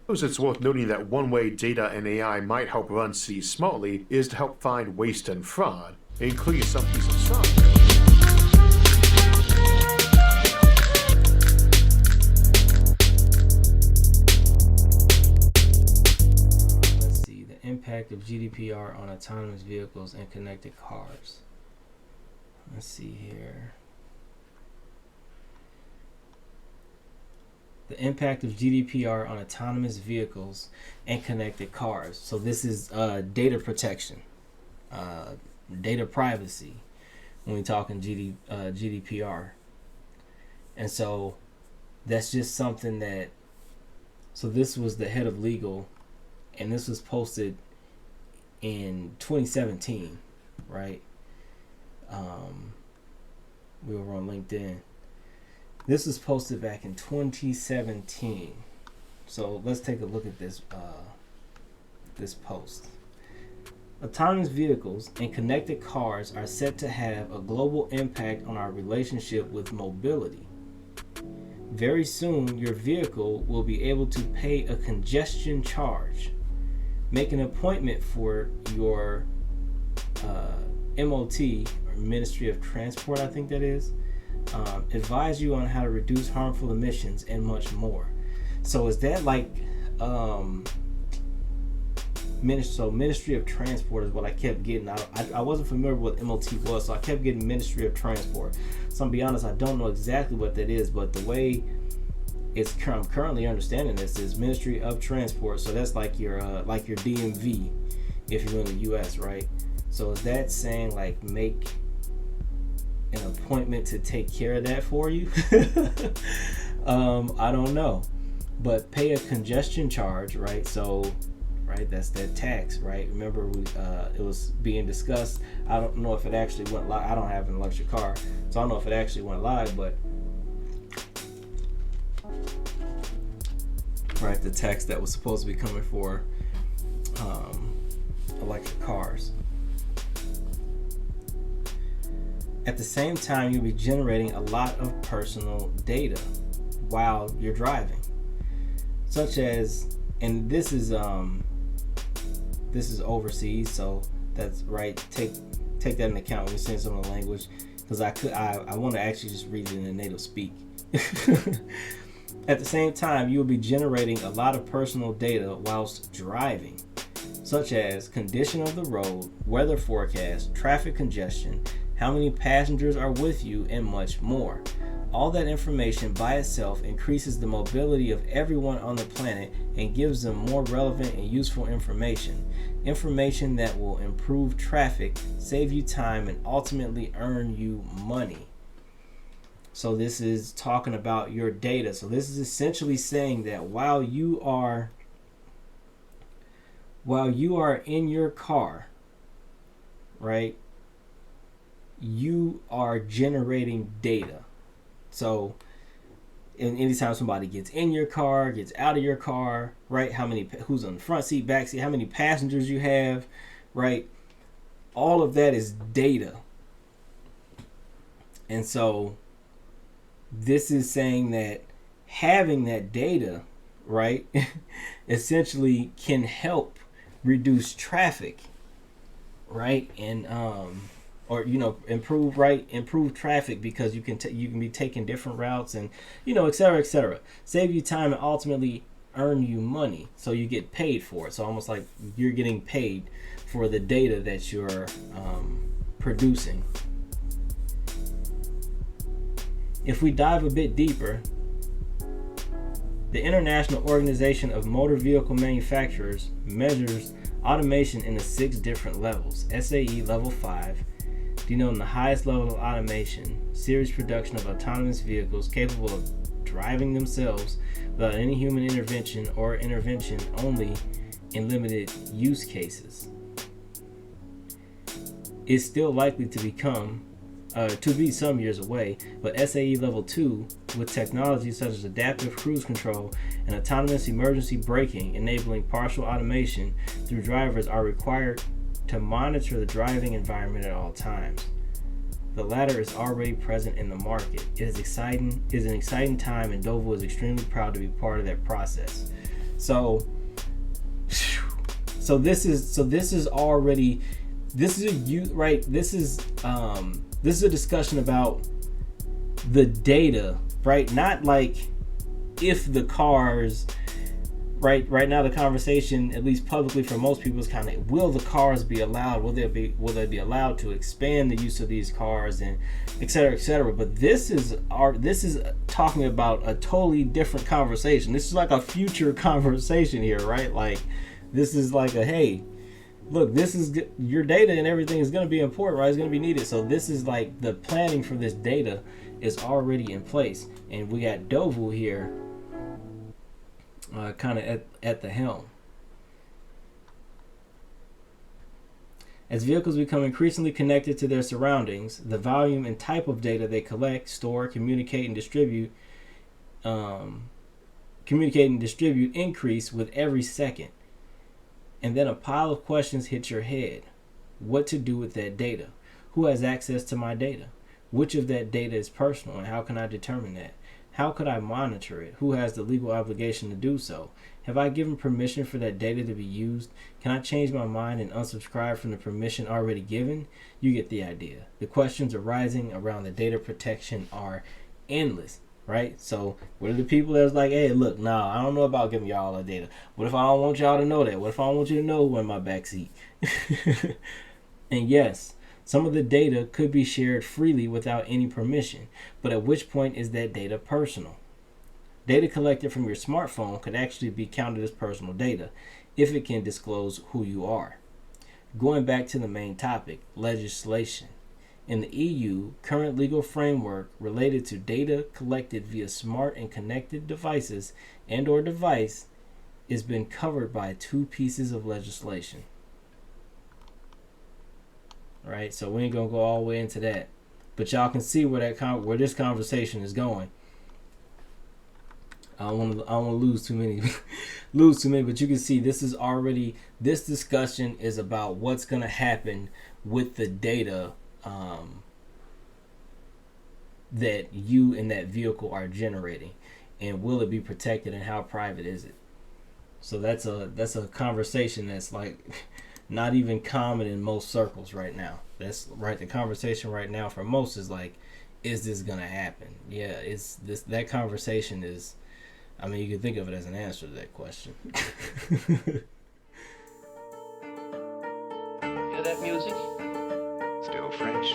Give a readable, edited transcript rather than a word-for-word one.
It's worth noting that one way data and AI might help run cities smartly is to help find waste and fraud, including some piece of software. Let's see, the impact of GDPR on autonomous vehicles and connected cars. Let's see here. The impact of GDPR on autonomous vehicles and connected cars. So this is data protection, data privacy when we talk in GDPR. And so that's just something that, so this was the head of legal, and this was posted in 2017, right? We were on LinkedIn. This was posted back in 2017. So let's take a look at this this post. Autonomous vehicles and connected cars are set to have a global impact on our relationship with mobility. Very soon, your vehicle will be able to pay a congestion charge, make an appointment for your MOT, or Ministry of Transport, I think that is, advise you on how to reduce harmful emissions, and much more. So is that like Ministry of Transport is what I kept getting. I wasn't familiar with what MOT was, so I kept getting Ministry of Transport. So I'm be honest, I don't know exactly what that is, but the way I'm currently understanding this is Ministry of Transport. So that's like your DMV if you're in the US, right? So is that saying like make an appointment to take care of that for you? I don't know, but pay a congestion charge, right? So, right, that's that tax, right? Remember, it was being discussed. I don't know if it actually went live. I don't have an electric car, so I don't know if it actually went live, but right, the tax that was supposed to be coming for electric cars. At the same time, you'll be generating a lot of personal data while you're driving, such as, and this is overseas, so that's right. Take that into account when you're saying some of the language, because I want to actually just read it in the native speak. At the same time, you will be generating a lot of personal data whilst driving, such as condition of the road, weather forecast, traffic congestion, how many passengers are with you, and much more. All that information by itself increases the mobility of everyone on the planet and gives them more relevant and useful information that will improve traffic, save you time, and ultimately earn you money. So this is talking about your data. So this is essentially saying that while you are in your car, right, you are generating data. So anytime somebody gets in your car, gets out of your car, right, who's on the front seat, back seat, how many passengers you have, right, all of that is data. And so this is saying that having that data, right, essentially can help reduce traffic, right, and or improve traffic, because you can be taking different routes, and et cetera, save you time, and ultimately earn you money. So you get paid for it. So almost like you're getting paid for the data that you're producing. If we dive a bit deeper, the International Organization of Motor Vehicle Manufacturers measures automation into 6 different levels. SAE level 5, denoting the highest level of automation, series production of autonomous vehicles capable of driving themselves without any human intervention, or intervention only in limited use cases. Is still likely to be some years away, but SAE level 2, with technology such as adaptive cruise control and autonomous emergency braking enabling partial automation through drivers, are required to monitor the driving environment at all times. The latter is already present in the market. It is an exciting time, and Dovu is extremely proud to be part of that process. So this is already, this is a you right. This is a discussion about the data, right? Not like if the cars, right now the conversation, at least publicly for most people, is kind of, will the cars be allowed? Will they be allowed to expand the use of these cars, and et cetera, et cetera? But this is talking about a totally different conversation. This is like a future conversation here, right? Like, this is like a, hey, look, this is your data and everything is going to be important, right? It's going to be needed. So this is like the planning for this data is already in place, and we got Dovu here, kind of at the helm. As vehicles become increasingly connected to their surroundings, the volume and type of data they collect, store, communicate, and distribute increase with every second. And then a pile of questions hit your head. What to do with that data? Who has access to my data? Which of that data is personal, and how can I determine that? How could I monitor it? Who has the legal obligation to do so? Have I given permission for that data to be used? Can I change my mind and unsubscribe from the permission already given? You get the idea. The questions arising around the data protection are endless, right? So what are the people that's like, hey, look, nah, I don't know about giving y'all the data. What if I don't want y'all to know that? What if I don't want you to know who in my backseat? And yes, some of the data could be shared freely without any permission, but at which point is that data personal? Data collected from your smartphone could actually be counted as personal data if it can disclose who you are. Going back to the main topic, legislation. In the EU, current legal framework related to data collected via smart and connected devices and/or device has been covered by 2 pieces of legislation. Right, so we ain't gonna go all the way into that, but y'all can see where this conversation is going. I don't want to lose too many, but you can see this discussion is about what's gonna happen with the data that you and that vehicle are generating, and will it be protected, and how private is it? So that's a conversation that's like not even common in most circles right now. That's right. The conversation right now for most is like, is this gonna happen? Yeah, that conversation is, I mean, you can think of it as an answer to that question. Hear that music? Still fresh.